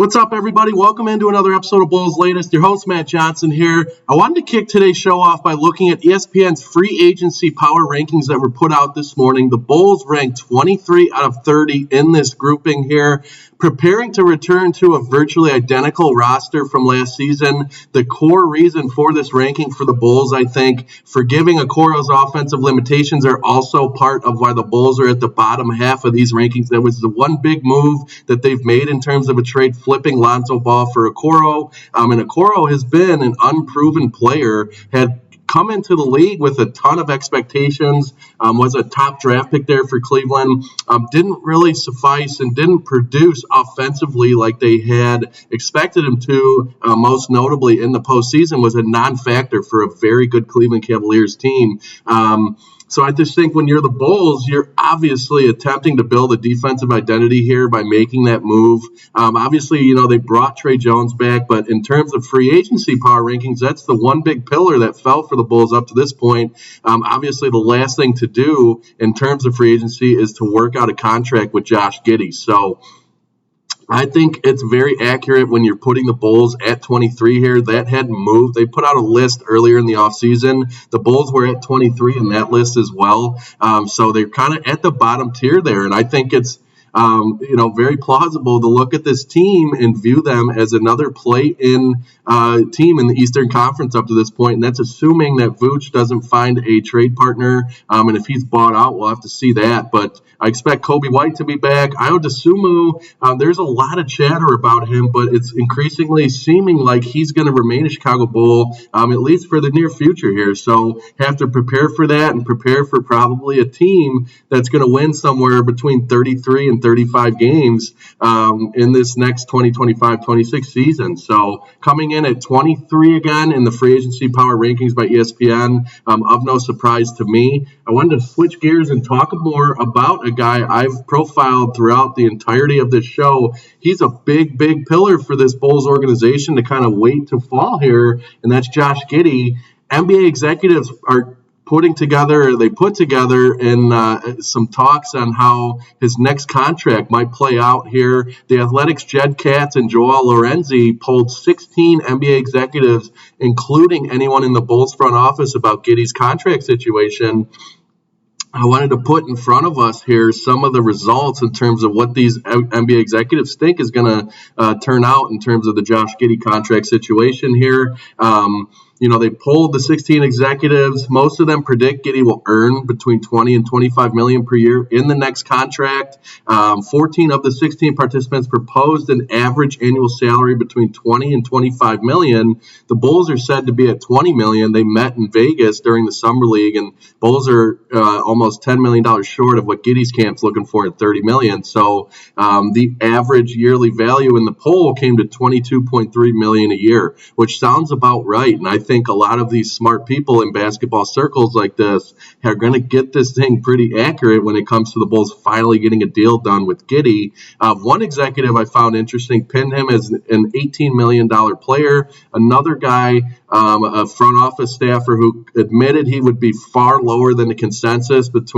What's up, everybody? Welcome into another episode of Bulls Latest. Your host, Matt Johnson here. I wanted to kick today's show off by looking at ESPN's free agency power rankings that were put out this morning. The Bulls ranked 23 out of 30 in this grouping here, preparing to return to a virtually identical roster from last season. The core reason for this ranking for the Bulls, I think, forgiving Okoro's offensive limitations are also part of why the Bulls are at the bottom half of these rankings. That was the one big move that they've made in terms of a trade, flipping Lonzo Ball for Okoro. And Okoro has been an unproven player, had come into the league with a ton of expectations, was a top draft pick there for Cleveland, didn't really suffice and didn't produce offensively like they had expected him to, most notably in the postseason, was a non-factor for a very good Cleveland Cavaliers team. So I just think when you're the Bulls, you're obviously attempting to build a defensive identity here by making that move. Obviously, they brought Trey Jones back, but in terms of free agency power rankings, that's the one big pillar that fell for the Bulls up to this point. Obviously, the last thing to do in terms of free agency is to work out a contract with Josh Giddy. So I think it's very accurate when you're putting the Bulls at 23 here. That hadn't moved. They put out a list earlier in the offseason. The Bulls were at 23 in that list as well. So they're kind of at the bottom tier there. And I think it's very plausible to look at this team and view them as another play-in team in the Eastern Conference up to this point, and that's assuming that Vooch doesn't find a trade partner, and if he's bought out, we'll have to see that, but I expect Kobe White to be back. Ayo Dosunmu, there's a lot of chatter about him, but it's increasingly seeming like he's going to remain a Chicago Bull, at least for the near future here, so have to prepare for that and prepare for probably a team that's going to win somewhere between 33 and 35 games in this next 2025-26 season. So coming in at 23 again in the free agency power rankings by ESPN, of no surprise to me. I wanted to switch gears and talk more about a guy I've profiled throughout the entirety of this show. He's a big, big pillar for this Bulls organization to kind of wait to fall here, and that's Josh Giddy. NBA executives are put together in some talks on how his next contract might play out here. The Athletics' Jed Katz and Joel Lorenzi polled 16 NBA executives, including anyone in the Bulls front office, about Giddy's contract situation. I wanted to put in front of us here some of the results in terms of what these NBA executives think is going to turn out in terms of the Josh Giddy contract situation here. They polled the 16 executives. Most of them predict Giddy will earn between $20 and $25 million per year in the next contract. 14 of the 16 participants proposed an average annual salary between $20 and $25 million. The Bulls are said to be at $20 million. They met in Vegas during the Summer League, and Bulls are almost $10 million short of what Giddy's camp's looking for at $30 million. So the average yearly value in the poll came to $22.3 million a year, which sounds about right. And I think a lot of these smart people in basketball circles like this are going to get this thing pretty accurate when it comes to the Bulls finally getting a deal done with Giddy. One executive I found interesting pinned him as an $18 million player. Another guy, a front office staffer who admitted he would be far lower than the consensus, but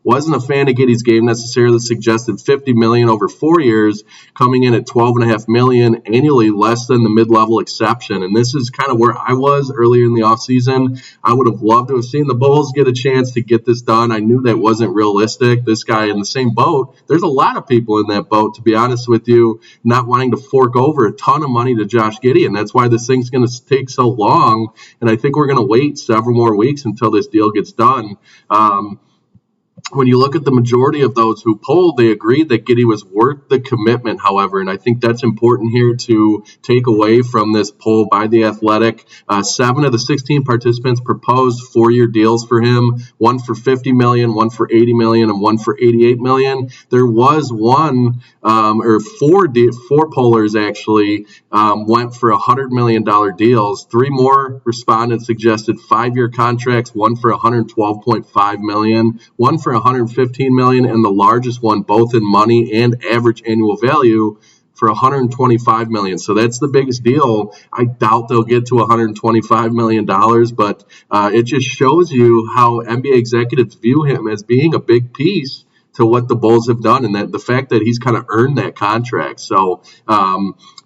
wasn't a fan of Giddy's game necessarily, suggested $50 million over 4 years, coming in at $12.5 million annually, less than the mid-level exception. And this is kind of where I was earlier in the offseason. I would have loved to have seen the Bulls get a chance to get this done. I knew that wasn't realistic. This guy in the same boat. There's a lot of people in that boat, to be honest with you, not wanting to fork over a ton of money to Josh Giddy, and that's why this thing's going to take so long. And I think we're going to wait several more weeks until this deal gets done. When you look at the majority of those who polled, they agreed that Giddy was worth the commitment, however, and I think that's important here to take away from this poll by The Athletic. 7 of the 16 participants proposed 4-year deals for him, one for $50 million, one for $80 million, and one for $88 million. There was four pollers actually went for $100 million deals. 3 more respondents suggested 5-year contracts, one for $112.5 million, one for $115 million, and the largest one, both in money and average annual value, for $125 million. So that's the biggest deal. I doubt they'll get to $125 million, but it just shows you how NBA executives view him as being a big piece to what the Bulls have done, and that the fact that he's kind of earned that contract. So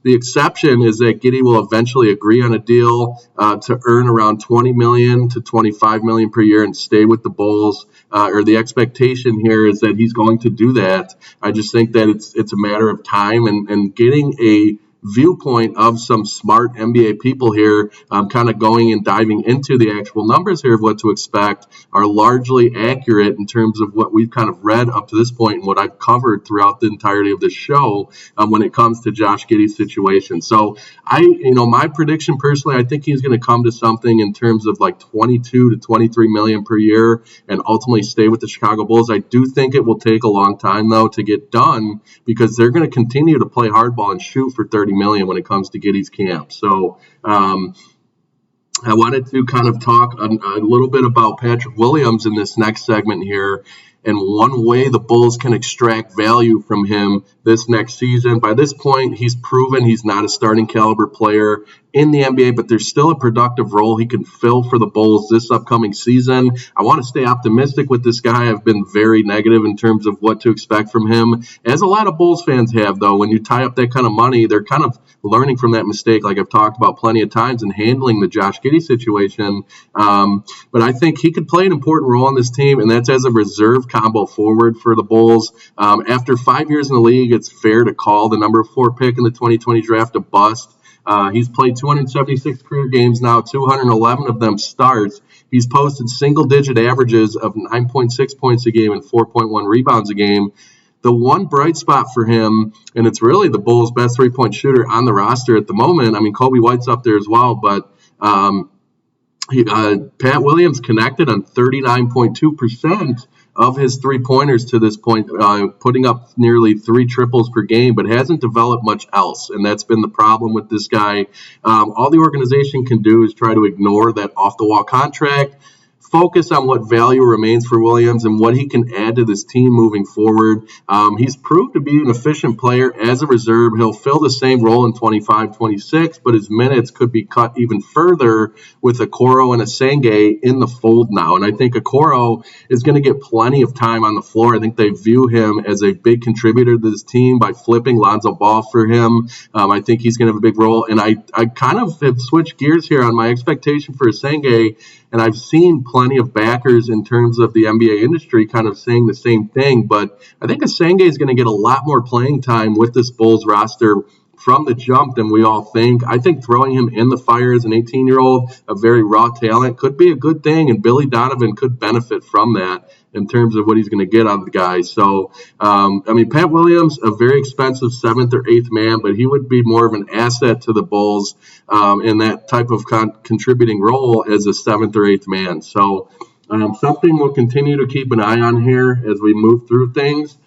the exception is that Giddy will eventually agree on a deal to earn around $20 million to $25 million per year and stay with the Bulls. Or the expectation here is that he's going to do that. I just think that it's a matter of time and getting a viewpoint of some smart NBA people here, kind of going and diving into the actual numbers here of what to expect, are largely accurate in terms of what we've kind of read up to this point and what I've covered throughout the entirety of this show when it comes to Josh Giddey's situation. So my prediction personally, I think he's going to come to something in terms of like 22 to 23 million per year and ultimately stay with the Chicago Bulls. I do think it will take a long time though to get done because they're going to continue to play hardball and shoot for 30 million when it comes to Giddy's camp. So I wanted to kind of talk a little bit about Patrick Williams in this next segment here. And one way the Bulls can extract value from him this next season. By this point, he's proven he's not a starting caliber player in the NBA, but there's still a productive role he can fill for the Bulls this upcoming season. I want to stay optimistic with this guy. I've been very negative in terms of what to expect from him, as a lot of Bulls fans have, though. When you tie up that kind of money, they're kind of learning from that mistake, like I've talked about plenty of times, and handling the Josh Giddey situation. But I think he could play an important role on this team, and that's as a reserve combo forward for the Bulls. After 5 years in the league, it's fair to call the number 4 pick in the 2020 draft a bust. He's played 276 career games now, 211 of them starts. He's posted single-digit averages of 9.6 points a game and 4.1 rebounds a game. The one bright spot for him, and it's really the Bulls' best three-point shooter on the roster at the moment. I mean, Kobe White's up there as well, but Pat Williams connected on 39.2% of his three-pointers to this point, putting up nearly 3 triples per game, but hasn't developed much else, and that's been the problem with this guy. All the organization can do is try to ignore that off-the-wall contract, focus on what value remains for Williams and what he can add to this team moving forward. He's proved to be an efficient player as a reserve. He'll fill the same role in 25-26, but his minutes could be cut even further with Okoro and Asenge in the fold now. And I think Okoro is going to get plenty of time on the floor. I think they view him as a big contributor to this team by flipping Lonzo Ball for him. I think he's going to have a big role. And I kind of have switched gears here on my expectation for Asenge. And I've seen plenty of backers in terms of the NBA industry kind of saying the same thing. But I think Asenge is going to get a lot more playing time with this Bulls roster from the jump than we all think. I think throwing him in the fire as an 18-year-old, a very raw talent, could be a good thing. And Billy Donovan could benefit from that in terms of what he's going to get out of the guy. So, Pat Williams, a very expensive 7th or 8th man, but he would be more of an asset to the Bulls in that type of contributing role as a 7th or 8th man. So something we'll continue to keep an eye on here as we move through things.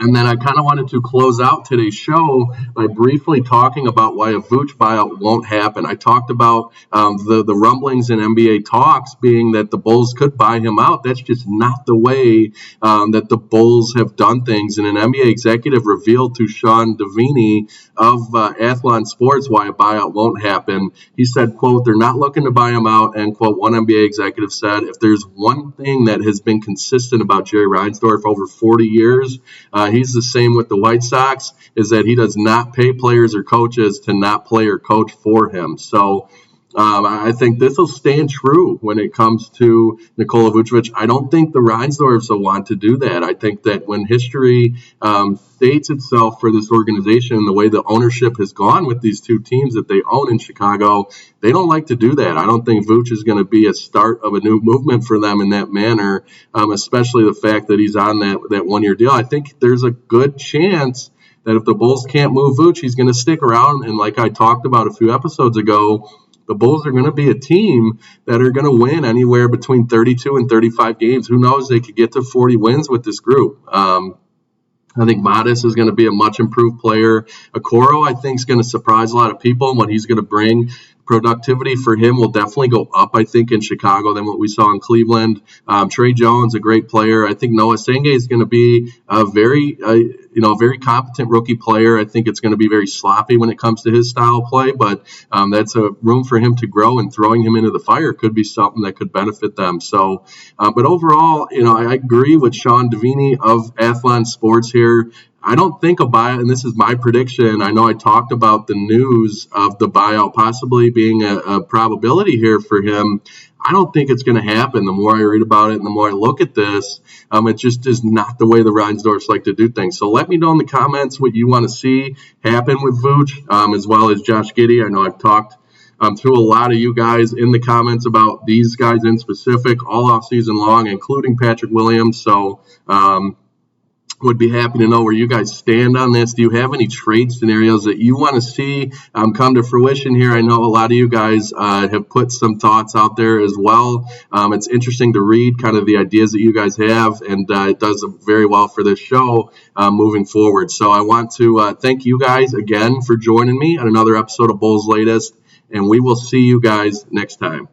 And then I kind of wanted to close out today's show by briefly talking about why a Vooch buyout won't happen. I talked about the rumblings in NBA talks being that the Bulls could buy him out. That's just not the way that the Bulls have done things. And an NBA executive revealed to Sean Devaney of Athlon Sports why a buyout won't happen. He said, quote, "They're not looking to buy him out," end quote. One NBA executive said, "If there's one thing that has been consistent about Jerry Reinsdorf over 40 years, he's the same with the White Sox, is that he does not pay players or coaches to not play or coach for him." So I think this will stand true when it comes to Nikola Vucevic. I don't think the Reinsdorfs will want to do that. I think that when history states itself for this organization, the way the ownership has gone with these two teams that they own in Chicago, they don't like to do that. I don't think Vooch is going to be a start of a new movement for them in that manner, especially the fact that he's on that one-year deal. I think there's a good chance that if the Bulls can't move Vooch, he's going to stick around. And like I talked about a few episodes ago, the Bulls are going to be a team that are going to win anywhere between 32 and 35 games. Who knows? They could get to 40 wins with this group. I think Modest is going to be a much improved player. Okoro, I think, is going to surprise a lot of people and what he's going to bring. productivity for him will definitely go up, I think, in Chicago than what we saw in Cleveland. Trey Jones, a great player. I think Noah Senge is going to be a very competent rookie player. I think it's going to be very sloppy when it comes to his style of play, but that's a room for him to grow, and throwing him into the fire could be something that could benefit them. So, but overall, I agree with Sean Devaney of Athlon Sports here. I don't think a buyout, and this is my prediction. I know I talked about the news of the buyout possibly being a probability here for him. I don't think it's going to happen. The more I read about it and the more I look at this, it just is not the way the Reinsdorfs like to do things. So let me know in the comments what you want to see happen with Vooch, as well as Josh Giddy. I know I've talked through a lot of you guys in the comments about these guys in specific all offseason long, including Patrick Williams. So would be happy to know where you guys stand on this. Do you have any trade scenarios that you want to see come to fruition here? I know a lot of you guys have put some thoughts out there as well. It's interesting to read kind of the ideas that you guys have, and it does very well for this show moving forward. So I want to thank you guys again for joining me on another episode of Bulls Latest, and we will see you guys next time.